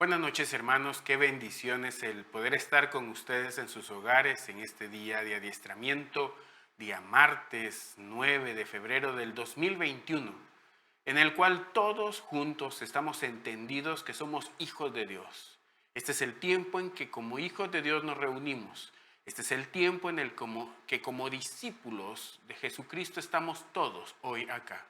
Buenas noches, hermanos. Qué bendiciones el poder estar con ustedes en sus hogares en este día de adiestramiento, día martes 9 de febrero del 2021, en el cual todos juntos estamos entendidos que somos hijos de Dios. Este es el tiempo en que como hijos de Dios nos reunimos. Este es el tiempo en el que como discípulos de Jesucristo estamos todos hoy acá.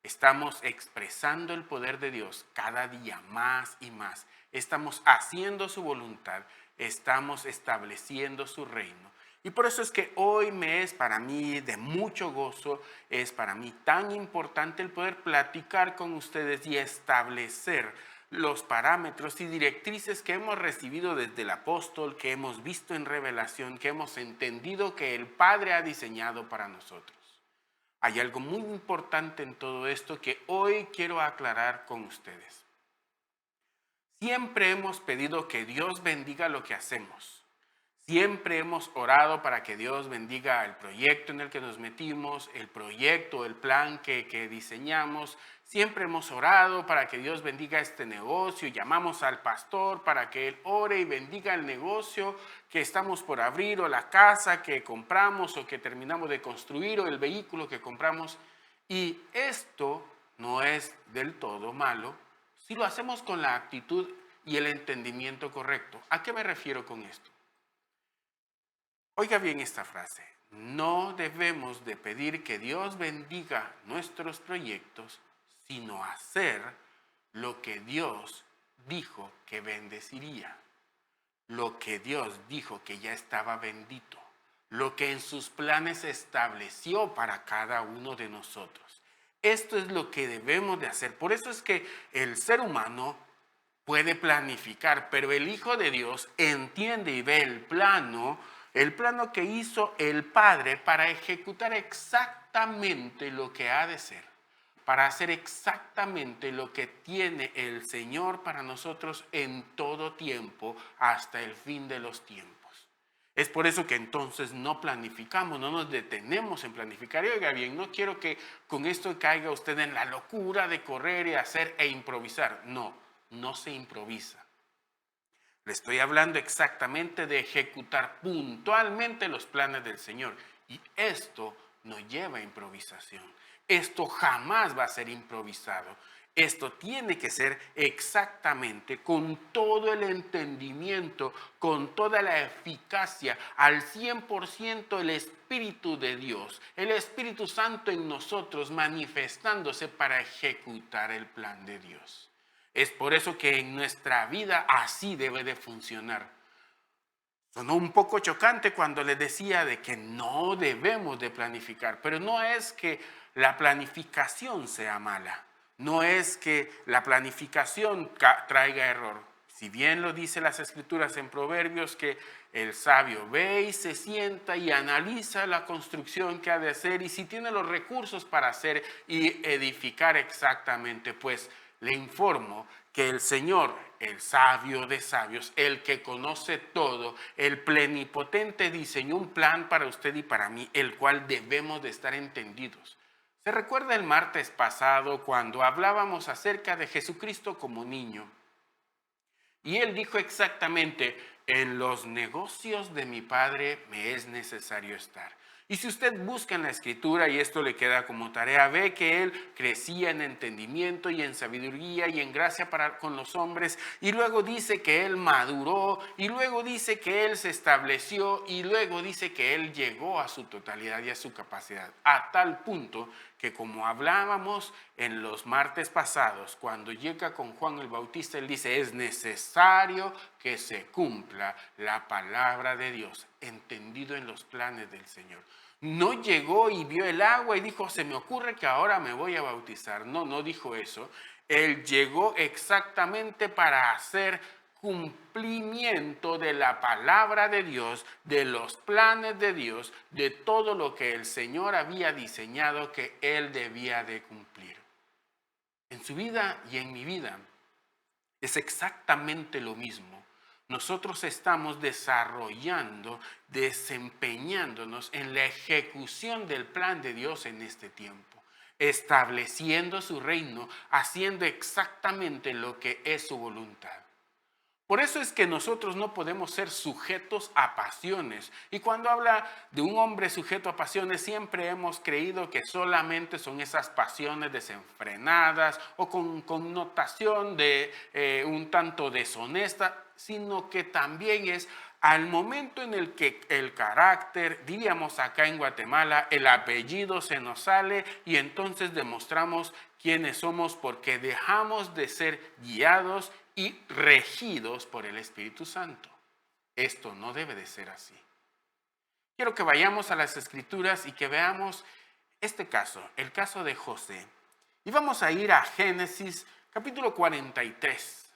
Estamos expresando el poder de Dios cada día más y más. Estamos haciendo su voluntad, estamos estableciendo su reino. Y por eso es que hoy me es para mí de mucho gozo, es para mí tan importante el poder platicar con ustedes y establecer los parámetros y directrices que hemos recibido desde el apóstol, que hemos visto en revelación, que hemos entendido que el Padre ha diseñado para nosotros. Hay algo muy importante en todo esto que hoy quiero aclarar con ustedes. Siempre hemos pedido que Dios bendiga lo que hacemos. Siempre hemos orado para que Dios bendiga el proyecto en el que nos metimos, el proyecto, el plan que diseñamos. Siempre hemos orado para que Dios bendiga este negocio. Llamamos al pastor para que él ore y bendiga el negocio que estamos por abrir, o la casa que compramos o que terminamos de construir, o el vehículo que compramos. Y esto no es del todo malo si lo hacemos con la actitud y el entendimiento correcto. ¿A qué me refiero con esto? Oiga bien esta frase: no debemos de pedir que Dios bendiga nuestros proyectos, sino hacer lo que Dios dijo que bendeciría, lo que Dios dijo que ya estaba bendito, lo que en sus planes estableció para cada uno de nosotros. Esto es lo que debemos de hacer. Por eso es que el ser humano puede planificar, pero el Hijo de Dios entiende y ve el plano que hizo el Padre para ejecutar exactamente lo que ha de ser, para hacer exactamente lo que tiene el Señor para nosotros en todo tiempo, hasta el fin de los tiempos. Es por eso que entonces no planificamos, no nos detenemos en planificar. Y oiga bien, no quiero que con esto caiga usted en la locura de correr y hacer e improvisar. No, no se improvisa. Le estoy hablando exactamente de ejecutar puntualmente los planes del Señor. Y esto no lleva improvisación. Esto jamás va a ser improvisado. Esto tiene que ser exactamente con todo el entendimiento, con toda la eficacia, al 100% el Espíritu de Dios, el Espíritu Santo en nosotros manifestándose para ejecutar el plan de Dios. Es por eso que en nuestra vida así debe de funcionar. Sonó un poco chocante cuando les decía de que no debemos de planificar, pero no es que la planificación sea mala, no es que la planificación traiga error. Si bien lo dice las Escrituras en Proverbios, que el sabio ve y se sienta y analiza la construcción que ha de hacer, y si tiene los recursos para hacer y edificar exactamente, pues le informo que el Señor, el sabio de sabios, el que conoce todo, el plenipotente, diseñó un plan para usted y para mí, el cual debemos de estar entendidos. ¿Se recuerda el martes pasado cuando hablábamos acerca de Jesucristo como niño? Y él dijo exactamente: en los negocios de mi Padre me es necesario estar. Y si usted busca en la Escritura, y esto le queda como tarea, ve que él crecía en entendimiento y en sabiduría y en gracia para con los hombres, y luego dice que él maduró, y luego dice que él se estableció, y luego dice que él llegó a su totalidad y a su capacidad, a tal punto que, como hablábamos en los martes pasados, cuando llega con Juan el Bautista, él dice: es necesario que se cumpla la palabra de Dios, entendido en los planes del Señor. No llegó y vio el agua y dijo: se me ocurre que ahora me voy a bautizar. No, no dijo eso. Él llegó exactamente para hacer cumplimiento de la palabra de Dios, de los planes de Dios, de todo lo que el Señor había diseñado que él debía de cumplir. En su vida y en mi vida es exactamente lo mismo. Nosotros estamos desarrollando, desempeñándonos en la ejecución del plan de Dios en este tiempo, estableciendo su reino, haciendo exactamente lo que es su voluntad. Por eso es que nosotros no podemos ser sujetos a pasiones. Y cuando habla de un hombre sujeto a pasiones, siempre hemos creído que solamente son esas pasiones desenfrenadas o con connotación de un tanto deshonesta, sino que también es al momento en el que el carácter, diríamos acá en Guatemala, el apellido se nos sale y entonces demostramos quiénes somos porque dejamos de ser guiados y regidos por el Espíritu Santo. Esto no debe de ser así. Quiero que vayamos a las Escrituras y que veamos este caso, el caso de José. Y vamos a ir a Génesis capítulo 43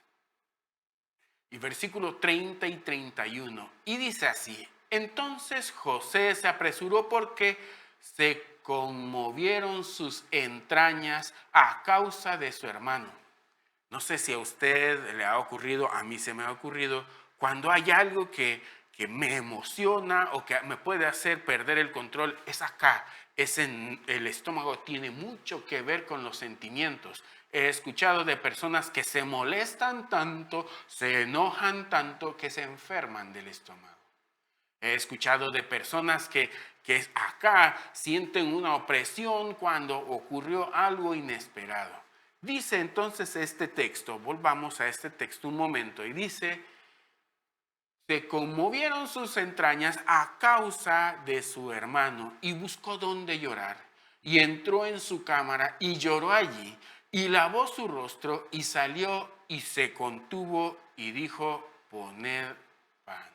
y versículo 30 y 31. Y dice así: entonces José se apresuró porque se conmovieron sus entrañas a causa de su hermano. No sé si a usted le ha ocurrido, a mí se me ha ocurrido, cuando hay algo que me emociona o que me puede hacer perder el control, es acá, es en el estómago, tiene mucho que ver con los sentimientos. He escuchado de personas que se molestan tanto, se enojan tanto, que se enferman del estómago. He escuchado de personas que acá sienten una opresión cuando ocurrió algo inesperado. Dice entonces este texto, volvamos a este texto un momento, y dice: se conmovieron sus entrañas a causa de su hermano y buscó dónde llorar. Y entró en su cámara y lloró allí y lavó su rostro y salió y se contuvo y dijo: poned pan.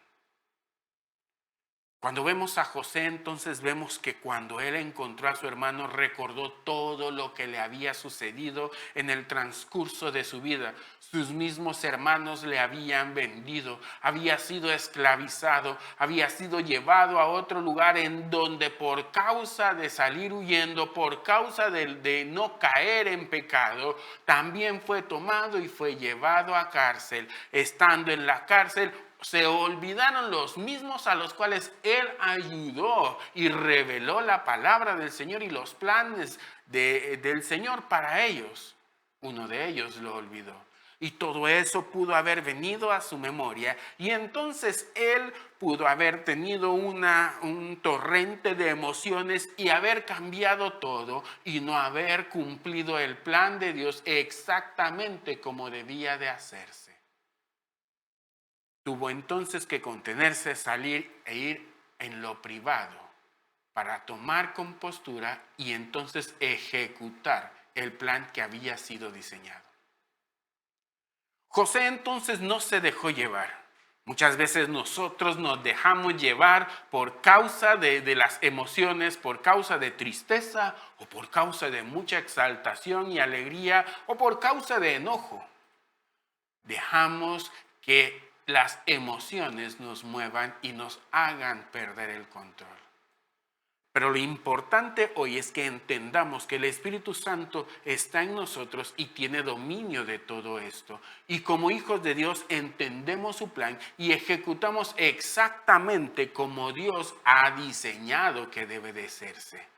Cuando vemos a José, entonces vemos que cuando él encontró a su hermano, recordó todo lo que le había sucedido en el transcurso de su vida. Sus mismos hermanos le habían vendido, había sido esclavizado, había sido llevado a otro lugar en donde por causa de salir huyendo, por causa de no caer en pecado, también fue tomado y fue llevado a cárcel. Estando en la cárcel, se olvidaron los mismos a los cuales él ayudó y reveló la palabra del Señor y los planes del Señor para ellos. Uno de ellos lo olvidó. Y todo eso pudo haber venido a su memoria. Y entonces él pudo haber tenido un torrente de emociones y haber cambiado todo y no haber cumplido el plan de Dios exactamente como debía de hacerse. Tuvo entonces que contenerse, salir e ir en lo privado para tomar compostura y entonces ejecutar el plan que había sido diseñado. José entonces no se dejó llevar. Muchas veces nosotros nos dejamos llevar por causa de las emociones, por causa de tristeza o por causa de mucha exaltación y alegría o por causa de enojo. Dejamos que las emociones nos muevan y nos hagan perder el control. Pero lo importante hoy es que entendamos que el Espíritu Santo está en nosotros y tiene dominio de todo esto. Y como hijos de Dios entendemos su plan y ejecutamos exactamente como Dios ha diseñado que debe de hacerse.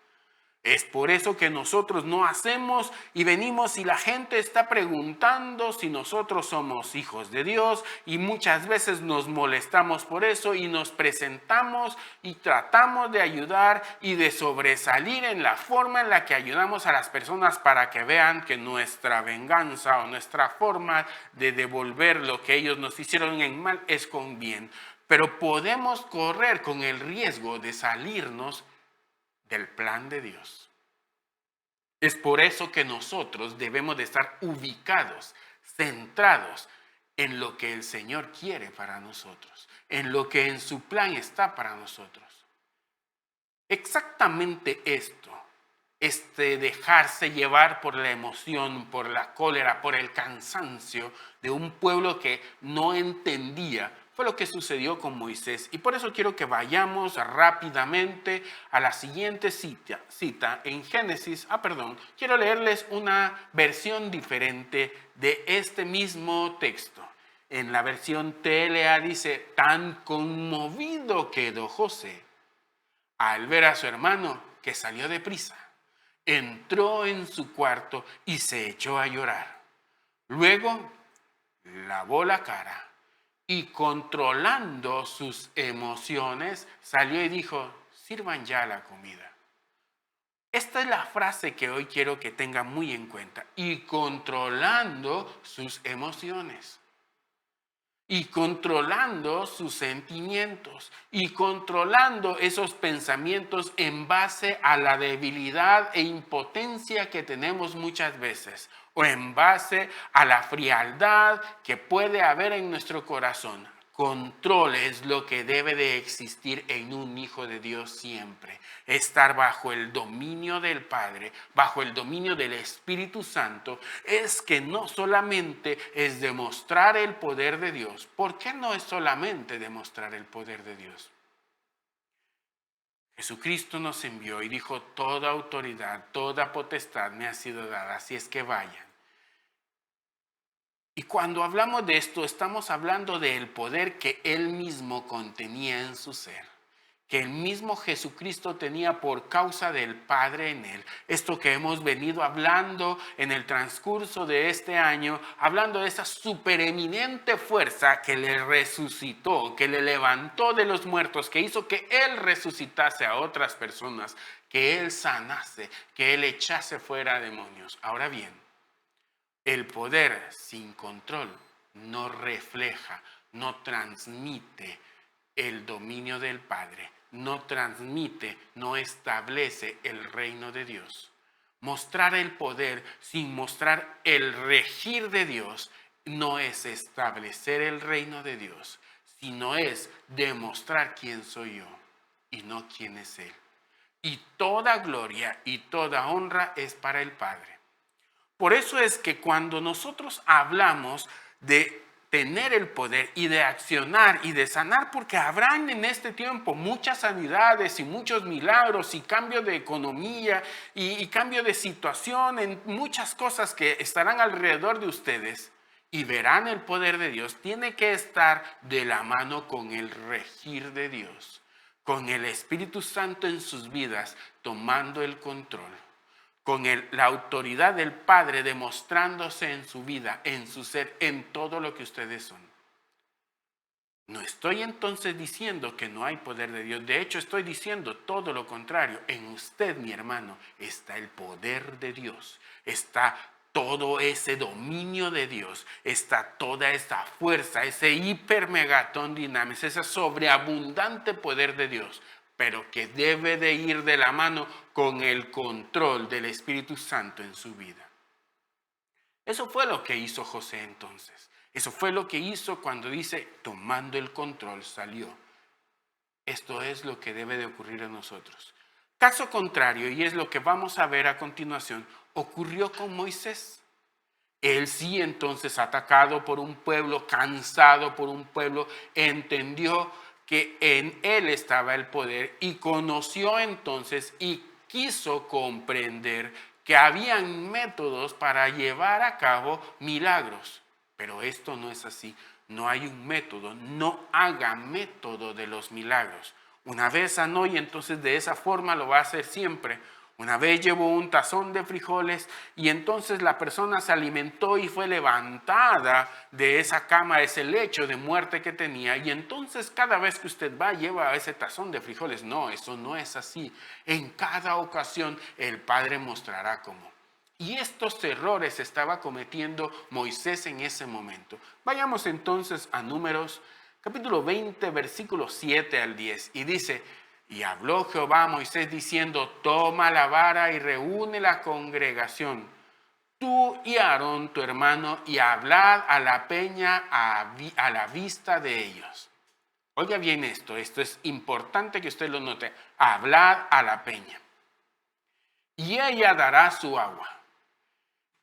Es por eso que nosotros no hacemos y venimos y la gente está preguntando si nosotros somos hijos de Dios y muchas veces nos molestamos por eso y nos presentamos y tratamos de ayudar y de sobresalir en la forma en la que ayudamos a las personas para que vean que nuestra venganza o nuestra forma de devolver lo que ellos nos hicieron en mal es con bien. Pero podemos correr con el riesgo de salirnos del plan de Dios. Es por eso que nosotros debemos de estar ubicados, centrados en lo que el Señor quiere para nosotros, en lo que en su plan está para nosotros. Exactamente esto, dejarse llevar por la emoción, por la cólera, por el cansancio de un pueblo que no entendía, fue lo que sucedió con Moisés. Y por eso quiero que vayamos rápidamente a la siguiente cita en Génesis. Quiero leerles una versión diferente de este mismo texto. En la versión TLA dice: tan conmovido quedó José al ver a su hermano que salió deprisa. Entró en su cuarto y se echó a llorar. Luego lavó la cara y controlando sus emociones, salió y dijo, sirvan ya la comida. Esta es la frase que hoy quiero que tengan muy en cuenta. Y controlando sus emociones. Y controlando sus sentimientos. Y controlando esos pensamientos en base a la debilidad e impotencia que tenemos muchas veces. O en base a la frialdad que puede haber en nuestro corazón. Control es lo que debe de existir en un hijo de Dios siempre. Estar bajo el dominio del Padre, bajo el dominio del Espíritu Santo, es que no solamente es demostrar el poder de Dios. ¿Por qué no es solamente demostrar el poder de Dios? Jesucristo nos envió y dijo, toda autoridad, toda potestad me ha sido dada, así es que vayan. Y cuando hablamos de esto, estamos hablando del poder que Él mismo contenía en su ser, que el mismo Jesucristo tenía por causa del Padre en Él. Esto que hemos venido hablando en el transcurso de este año, hablando de esa supereminente fuerza que le resucitó, que le levantó de los muertos, que hizo que Él resucitase a otras personas, que Él sanase, que Él echase fuera demonios. Ahora bien, el poder sin control no refleja, no transmite el dominio del Padre, no transmite, no establece el reino de Dios. Mostrar el poder sin mostrar el regir de Dios no es establecer el reino de Dios, sino es demostrar quién soy yo y no quién es Él. Y toda gloria y toda honra es para el Padre. Por eso es que cuando nosotros hablamos de tener el poder y de accionar y de sanar, porque habrán en este tiempo muchas sanidades y muchos milagros y cambio de economía y cambio de situación en muchas cosas que estarán alrededor de ustedes y verán el poder de Dios, tiene que estar de la mano con el regir de Dios, con el Espíritu Santo en sus vidas tomando el control, con la autoridad del Padre demostrándose en su vida, en su ser, en todo lo que ustedes son. No estoy entonces diciendo que no hay poder de Dios. De hecho, estoy diciendo todo lo contrario. En usted, mi hermano, está el poder de Dios. Está todo ese dominio de Dios. Está toda esa fuerza, ese hipermegatón dinamis, ese sobreabundante poder de Dios, pero que debe de ir de la mano con el control del Espíritu Santo en su vida. Eso fue lo que hizo José entonces. Eso fue lo que hizo cuando dice, tomando el control salió. Esto es lo que debe de ocurrir en nosotros. Caso contrario, y es lo que vamos a ver a continuación, ocurrió con Moisés. Él sí entonces, atacado por un pueblo, cansado por un pueblo, entendió que en él estaba el poder y conoció entonces y quiso comprender que habían métodos para llevar a cabo milagros. Pero esto no es así. No hay un método. No haga método de los milagros. Una vez sanó y entonces de esa forma lo va a hacer siempre. Una vez llevó un tazón de frijoles y entonces la persona se alimentó y fue levantada de esa cama, ese lecho de muerte que tenía. Y entonces cada vez que usted va, lleva ese tazón de frijoles. No, eso no es así. En cada ocasión el Padre mostrará cómo. Y estos errores estaba cometiendo Moisés en ese momento. Vayamos entonces a Números, capítulo 20, versículos 7 al 10. Y dice, y habló Jehová a Moisés diciendo, toma la vara y reúne la congregación, tú y Aarón tu hermano, y hablad a la peña a la vista de ellos. Oiga bien esto es importante que usted lo note. Hablad a la peña. Y ella dará su agua.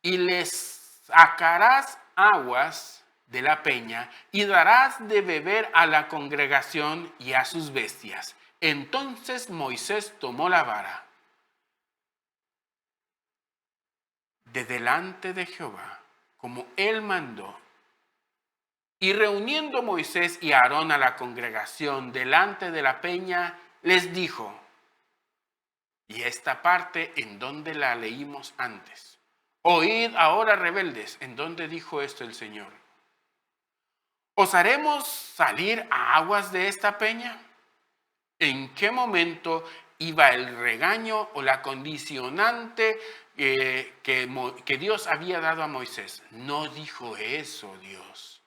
Y les sacarás aguas de la peña y darás de beber a la congregación y a sus bestias. Entonces Moisés tomó la vara de delante de Jehová, como él mandó, y reuniendo Moisés y Aarón a la congregación delante de la peña, les dijo, y esta parte en donde la leímos antes, oíd ahora rebeldes, ¿en dónde dijo esto el Señor? ¿Os haremos salir a aguas de esta peña? ¿En qué momento iba el regaño o la condicionante que Dios había dado a Moisés? No dijo eso Dios.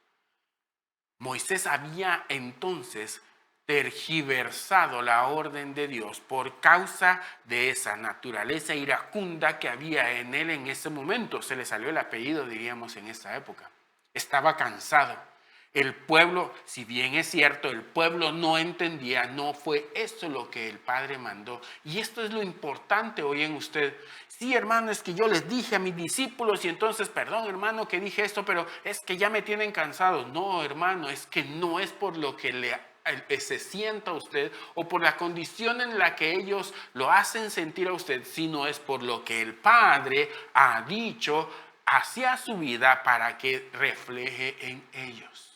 Moisés había entonces tergiversado la orden de Dios por causa de esa naturaleza iracunda que había en él en ese momento. Se le salió el apellido, diríamos, en esa época. Estaba cansado. El pueblo, si bien es cierto, el pueblo no entendía, no fue eso lo que el Padre mandó. Y esto es lo importante hoy en usted. Sí, hermano, es que yo les dije a mis discípulos y entonces, perdón, hermano, que dije esto, pero es que ya me tienen cansado. No, hermano, es que no es por lo que se sienta usted o por la condición en la que ellos lo hacen sentir a usted, sino es por lo que el Padre ha dicho hacia su vida para que refleje en ellos.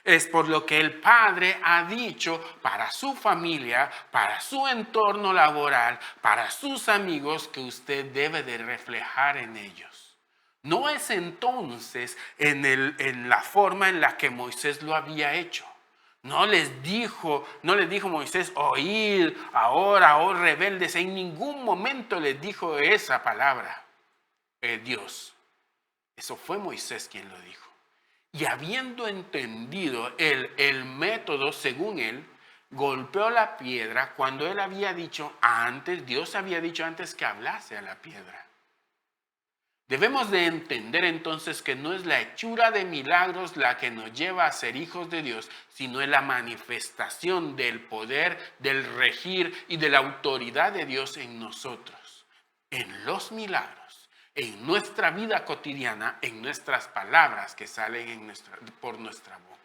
Es por lo que el Padre ha dicho para su familia, para su entorno laboral, para sus amigos, que usted debe de reflejar en ellos. No es entonces en la forma en la que Moisés lo había hecho. No les dijo Moisés, oíd ahora, oh rebeldes. En ningún momento les dijo esa palabra, Dios. Eso fue Moisés quien lo dijo. Y habiendo entendido el método según él, golpeó la piedra cuando él había dicho antes, Dios había dicho antes que hablase a la piedra. Debemos de entender entonces que no es la hechura de milagros la que nos lleva a ser hijos de Dios, sino es la manifestación del poder, del regir y de la autoridad de Dios en nosotros, en los milagros, en nuestra vida cotidiana, en nuestras palabras que salen por nuestra boca.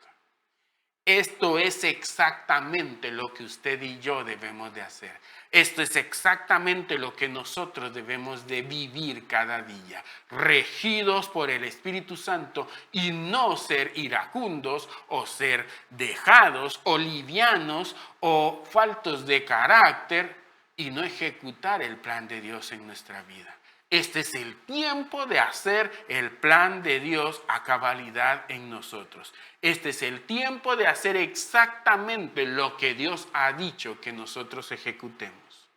Esto es exactamente lo que usted y yo debemos de hacer. Esto es exactamente lo que nosotros debemos de vivir cada día, regidos por el Espíritu Santo y no ser iracundos o ser dejados o livianos o faltos de carácter y no ejecutar el plan de Dios en nuestra vida. Este es el tiempo de hacer el plan de Dios a cabalidad en nosotros. Este es el tiempo de hacer exactamente lo que Dios ha dicho que nosotros ejecutemos.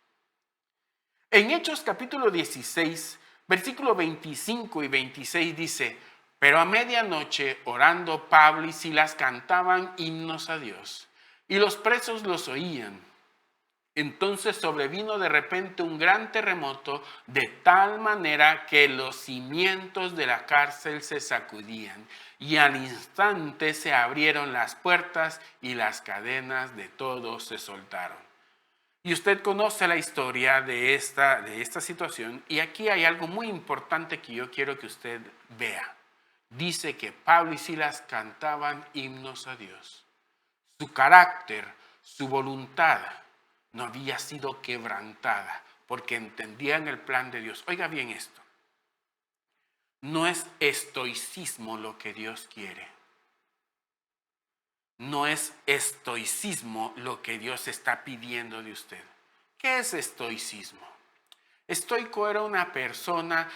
En Hechos capítulo 16, versículo 25 y 26 dice, pero a medianoche orando Pablo y Silas cantaban himnos a Dios y los presos los oían. Entonces sobrevino de repente un gran terremoto de tal manera que los cimientos de la cárcel se sacudían y al instante se abrieron las puertas y las cadenas de todos se soltaron. Y usted conoce la historia de esta situación y aquí hay algo muy importante que yo quiero que usted vea. Dice que Pablo y Silas cantaban himnos a Dios. Su carácter, su voluntad no había sido quebrantada porque entendían el plan de Dios. Oiga bien esto. No es estoicismo lo que Dios quiere. No es estoicismo lo que Dios está pidiendo de usted. ¿Qué es estoicismo? Estoico era una persona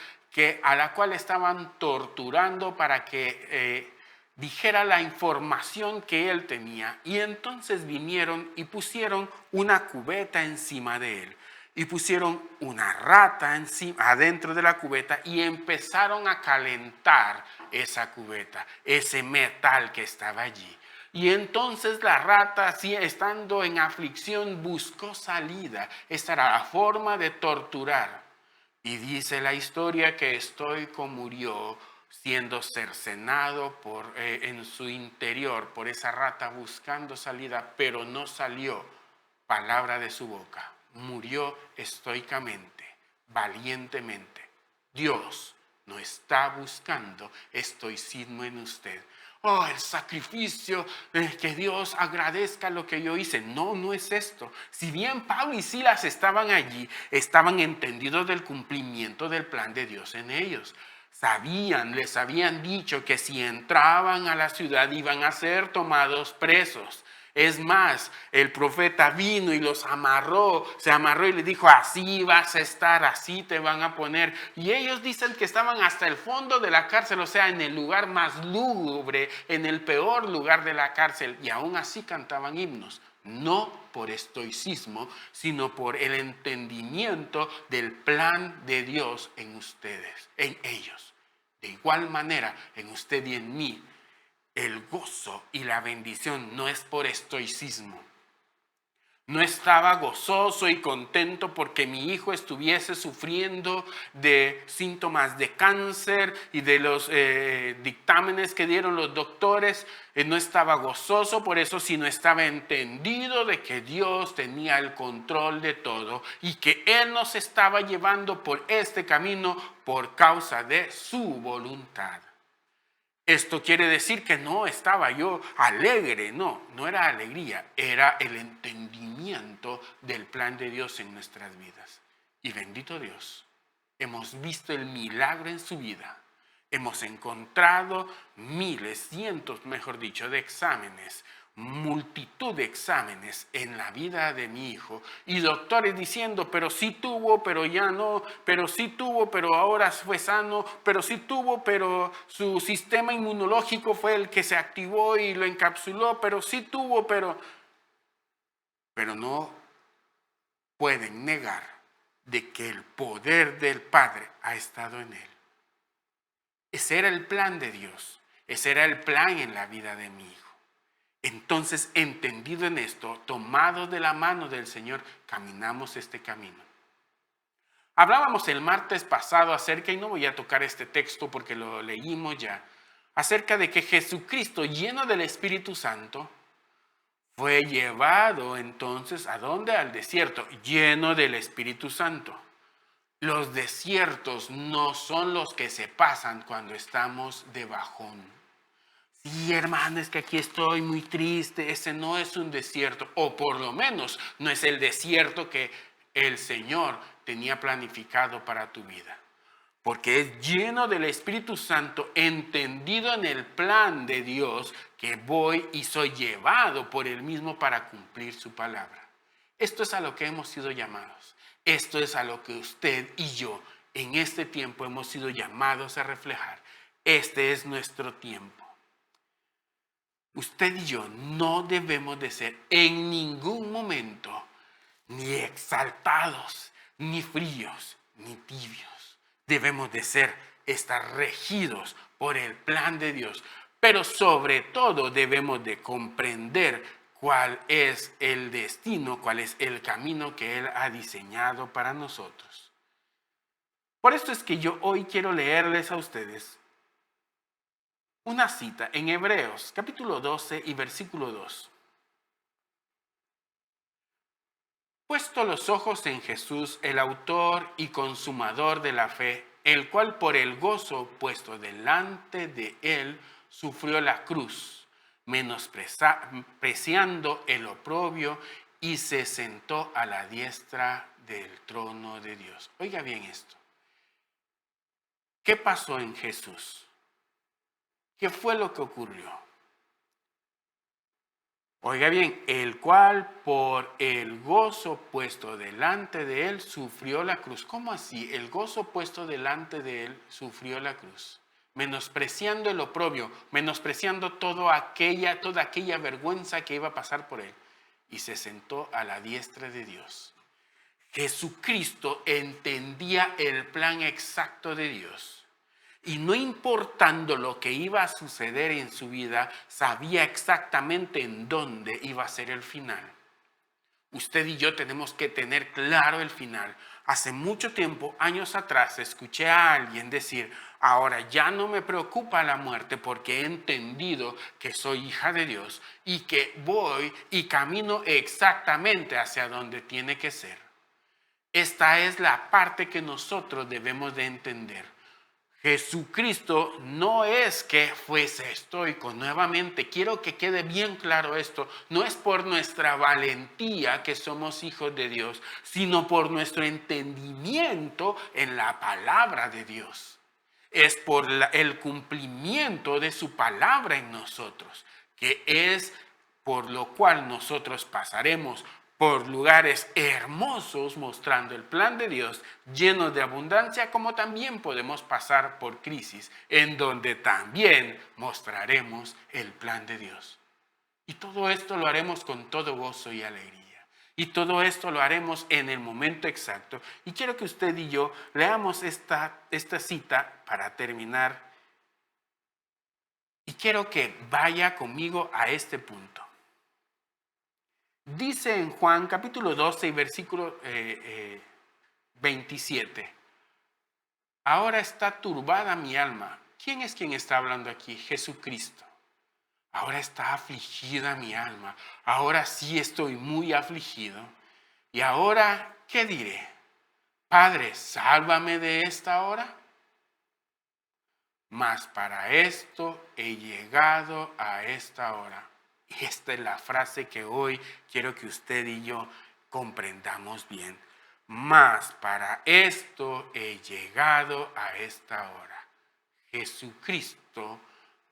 a la cual estaban torturando para que dijera la información que él tenía. Y entonces vinieron y pusieron una cubeta encima de él. Y pusieron una rata adentro de la cubeta y empezaron a calentar esa cubeta, ese metal que estaba allí. Y entonces la rata, así estando en aflicción, buscó salida. Esta era la forma de torturar. Y dice la historia que Estoico murió siendo cercenado en su interior por esa rata buscando salida, pero no salió palabra de su boca. Murió estoicamente, valientemente. Dios no está buscando estoicismo en usted. Oh, el sacrificio, que Dios agradezca lo que yo hice. No, no es esto. Si bien Pablo y Silas estaban allí, estaban entendidos del cumplimiento del plan de Dios en ellos. Les habían dicho que si entraban a la ciudad iban a ser tomados presos. Es más, el profeta vino y los amarró, se amarró y le dijo, así vas a estar, así te van a poner. Y ellos dicen que estaban hasta el fondo de la cárcel, o sea, en el lugar más lúgubre, en el peor lugar de la cárcel. Y aún así cantaban himnos, no por estoicismo, sino por el entendimiento del plan de Dios en ustedes, en ellos. De igual manera, en usted y en mí, el gozo y la bendición no es por estoicismo. No estaba gozoso y contento porque mi hijo estuviese sufriendo de síntomas de cáncer y de los dictámenes que dieron los doctores. No estaba gozoso por eso, sino estaba entendido de que Dios tenía el control de todo y que Él nos estaba llevando por este camino por causa de su voluntad. Esto quiere decir que no estaba yo alegre, no era alegría, era el entendimiento del plan de Dios en nuestras vidas. Y bendito Dios, hemos visto el milagro en su vida. Hemos encontrado miles, cientos, mejor dicho, de exámenes, multitud de exámenes en la vida de mi hijo y doctores diciendo, pero sí tuvo, pero ya no, pero sí tuvo, pero ahora fue sano, pero sí tuvo, pero su sistema inmunológico fue el que se activó y lo encapsuló, pero sí tuvo, pero no pueden negar de que el poder del Padre ha estado en él. Ese era el plan de Dios, ese era el plan en la vida de mi hijo. Entonces, entendido en esto, tomados de la mano del Señor, caminamos este camino. Hablábamos el martes pasado acerca, y no voy a tocar este texto porque lo leímos ya, acerca de que Jesucristo, lleno del Espíritu Santo, fue llevado entonces, ¿a dónde? Al desierto, lleno del Espíritu Santo. Los desiertos no son los que se pasan cuando estamos de bajón. Sí, hermano, es que aquí estoy muy triste. Ese no es un desierto, o por lo menos no es el desierto que el Señor tenía planificado para tu vida. Porque es lleno del Espíritu Santo, entendido en el plan de Dios, que voy y soy llevado por Él mismo para cumplir su palabra. Esto es a lo que hemos sido llamados. Esto es a lo que usted y yo en este tiempo hemos sido llamados a reflejar. Este es nuestro tiempo. Usted y yo no debemos de ser en ningún momento ni exaltados, ni fríos, ni tibios. Debemos de estar regidos por el plan de Dios. Pero sobre todo debemos de comprender cuál es el destino, cuál es el camino que Él ha diseñado para nosotros. Por esto es que yo hoy quiero leerles a ustedes una cita en Hebreos, capítulo 12 y versículo 2. Puesto los ojos en Jesús, el autor y consumador de la fe, el cual por el gozo puesto delante de él sufrió la cruz, menospreciando el oprobio, y se sentó a la diestra del trono de Dios. Oiga bien esto. ¿Qué pasó en Jesús? ¿Qué fue lo que ocurrió? Oiga bien, el cual por el gozo puesto delante de él sufrió la cruz. ¿Cómo así? El gozo puesto delante de él sufrió la cruz. Menospreciando el oprobio, menospreciando toda aquella vergüenza que iba a pasar por él. Y se sentó a la diestra de Dios. Jesucristo entendía el plan exacto de Dios. Y no importando lo que iba a suceder en su vida, sabía exactamente en dónde iba a ser el final. Usted y yo tenemos que tener claro el final. Hace mucho tiempo, años atrás, escuché a alguien decir, ahora ya no me preocupa la muerte porque he entendido que soy hija de Dios y que voy y camino exactamente hacia donde tiene que ser. Esta es la parte que nosotros debemos de entender. Jesucristo no es que fuese estoico. Nuevamente, quiero que quede bien claro esto. No es por nuestra valentía que somos hijos de Dios, sino por nuestro entendimiento en la palabra de Dios. Es por el cumplimiento de su palabra en nosotros, que es por lo cual nosotros pasaremos por lugares hermosos mostrando el plan de Dios lleno de abundancia, como también podemos pasar por crisis en donde también mostraremos el plan de Dios. Y todo esto lo haremos con todo gozo y alegría. Y todo esto lo haremos en el momento exacto. Y quiero que usted y yo leamos esta cita para terminar. Y quiero que vaya conmigo a este punto. Dice en Juan capítulo 12 y versículo 27. Ahora está turbada mi alma. ¿Quién es quien está hablando aquí? Jesucristo. Ahora está afligida mi alma. Ahora sí estoy muy afligido. Y ahora, ¿qué diré? Padre, sálvame de esta hora. Mas para esto he llegado a esta hora. Y esta es la frase que hoy quiero que usted y yo comprendamos bien. Mas para esto he llegado a esta hora. Jesucristo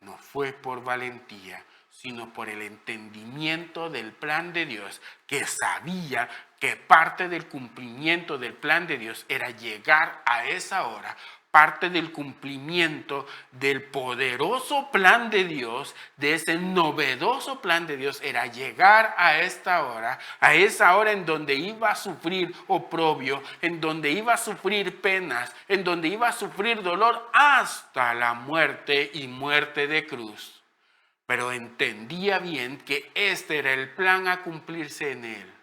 no fue por valentía, sino por el entendimiento del plan de Dios, que sabía que parte del cumplimiento del plan de Dios era llegar a esa hora. Parte del cumplimiento del poderoso plan de Dios, de ese novedoso plan de Dios, era llegar a esta hora, a esa hora en donde iba a sufrir oprobio, en donde iba a sufrir penas, en donde iba a sufrir dolor hasta la muerte y muerte de cruz. Pero entendía bien que este era el plan a cumplirse en él.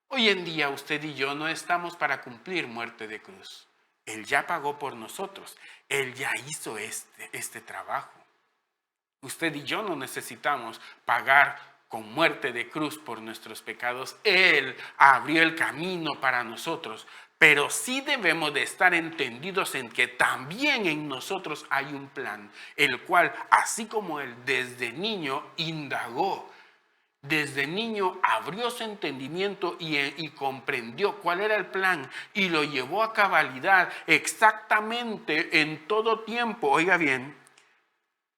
Hoy en día usted y yo no estamos para cumplir muerte de cruz. Él ya pagó por nosotros. Él ya hizo este trabajo. Usted y yo no necesitamos pagar con muerte de cruz por nuestros pecados. Él abrió el camino para nosotros. Pero sí debemos de estar entendidos en que también en nosotros hay un plan, el cual, así como él desde niño indagó, desde niño abrió su entendimiento y comprendió cuál era el plan y lo llevó a cabalidad exactamente en todo tiempo. Oiga bien,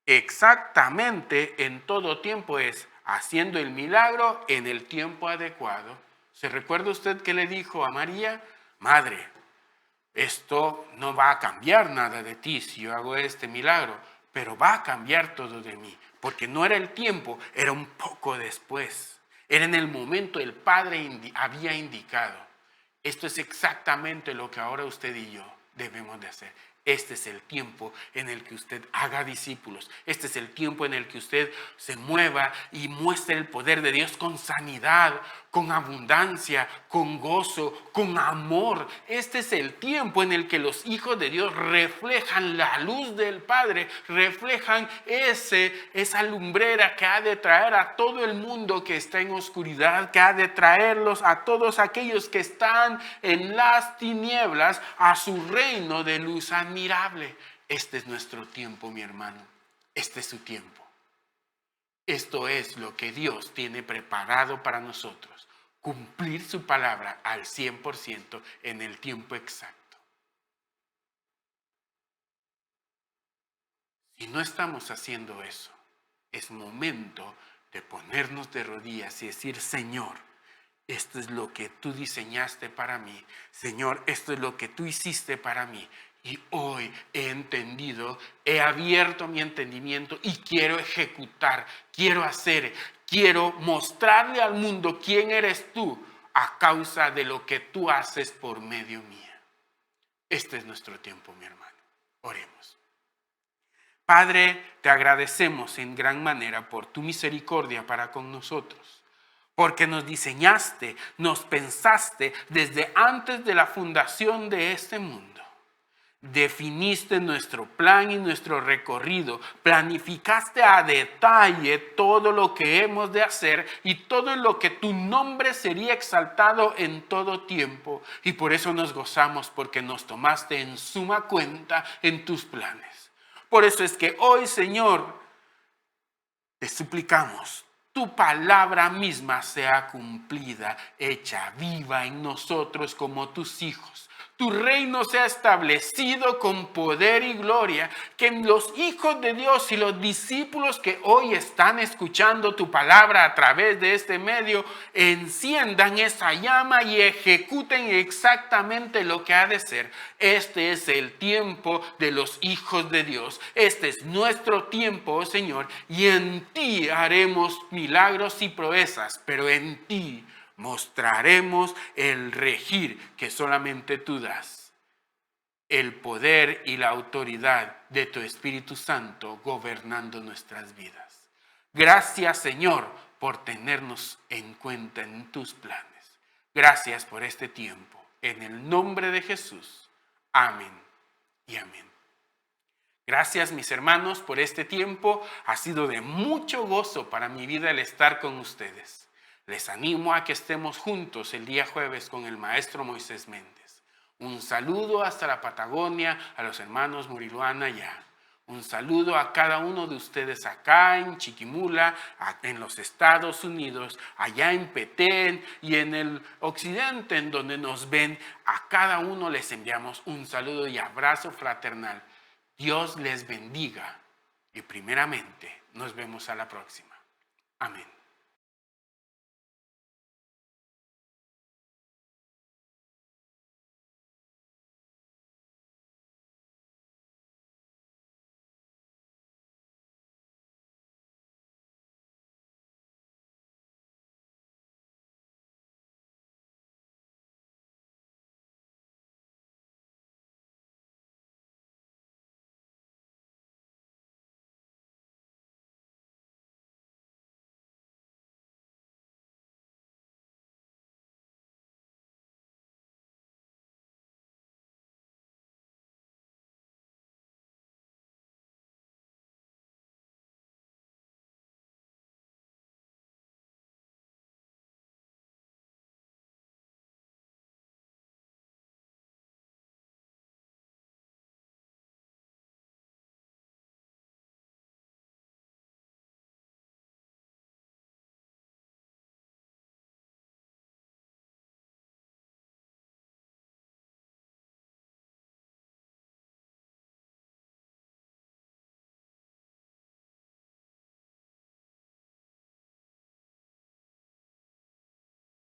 exactamente en todo tiempo es haciendo el milagro en el tiempo adecuado. ¿Se recuerda usted que le dijo a María? Madre, esto no va a cambiar nada de ti si yo hago este milagro, pero va a cambiar todo de mí, porque no era el tiempo, era un poco después. Era en el momento el Padre había indicado. Esto es exactamente lo que ahora usted y yo debemos de hacer. Este es el tiempo en el que usted haga discípulos. Este es el tiempo en el que usted se mueva y muestre el poder de Dios con sanidad, con abundancia, con gozo, con amor. Este es el tiempo en el que los hijos de Dios reflejan la luz del Padre, reflejan esa lumbrera que ha de traer a todo el mundo que está en oscuridad, que ha de traerlos a todos aquellos que están en las tinieblas a su reino de luz admirable. Este es nuestro tiempo, mi hermano. Este es su tiempo. Esto es lo que Dios tiene preparado para nosotros. Cumplir su palabra al 100% en el tiempo exacto. Si no estamos haciendo eso, es momento de ponernos de rodillas y decir: Señor, esto es lo que tú diseñaste para mí. Señor, esto es lo que tú hiciste para mí. Y hoy he entendido, he abierto mi entendimiento y quiero ejecutar, quiero hacer, quiero mostrarle al mundo quién eres tú a causa de lo que tú haces por medio mía. Este es nuestro tiempo, mi hermano. Oremos. Padre, te agradecemos en gran manera por tu misericordia para con nosotros, porque nos diseñaste, nos pensaste desde antes de la fundación de este mundo. Definiste nuestro plan y nuestro recorrido, planificaste a detalle todo lo que hemos de hacer y todo en lo que tu nombre sería exaltado en todo tiempo. Y por eso nos gozamos, porque nos tomaste en suma cuenta en tus planes. Por eso es que hoy, Señor, te suplicamos, tu palabra misma sea cumplida, hecha viva en nosotros como tus hijos. tu reino sea establecido con poder y gloria, que los hijos de Dios y los discípulos que hoy están escuchando tu palabra a través de este medio enciendan esa llama y ejecuten exactamente lo que ha de ser. Este es el tiempo de los hijos de Dios. Este es nuestro tiempo, oh Señor, y en ti haremos milagros y proezas, pero en ti mostraremos el regir que solamente tú das. El poder y la autoridad de tu Espíritu Santo gobernando nuestras vidas. Gracias, Señor, por tenernos en cuenta en tus planes. Gracias por este tiempo. En el nombre de Jesús. Amén y amén. Gracias, mis hermanos, por este tiempo. Ha sido de mucho gozo para mi vida el estar con ustedes. Les animo a que estemos juntos el día jueves con el maestro Moisés Méndez. Un saludo hasta la Patagonia, a los hermanos Muriluana ya. Un saludo a cada uno de ustedes acá en Chiquimula, en los Estados Unidos, allá en Petén y en el occidente en donde nos ven. A cada uno les enviamos un saludo y abrazo fraternal. Dios les bendiga y primeramente nos vemos a la próxima. Amén.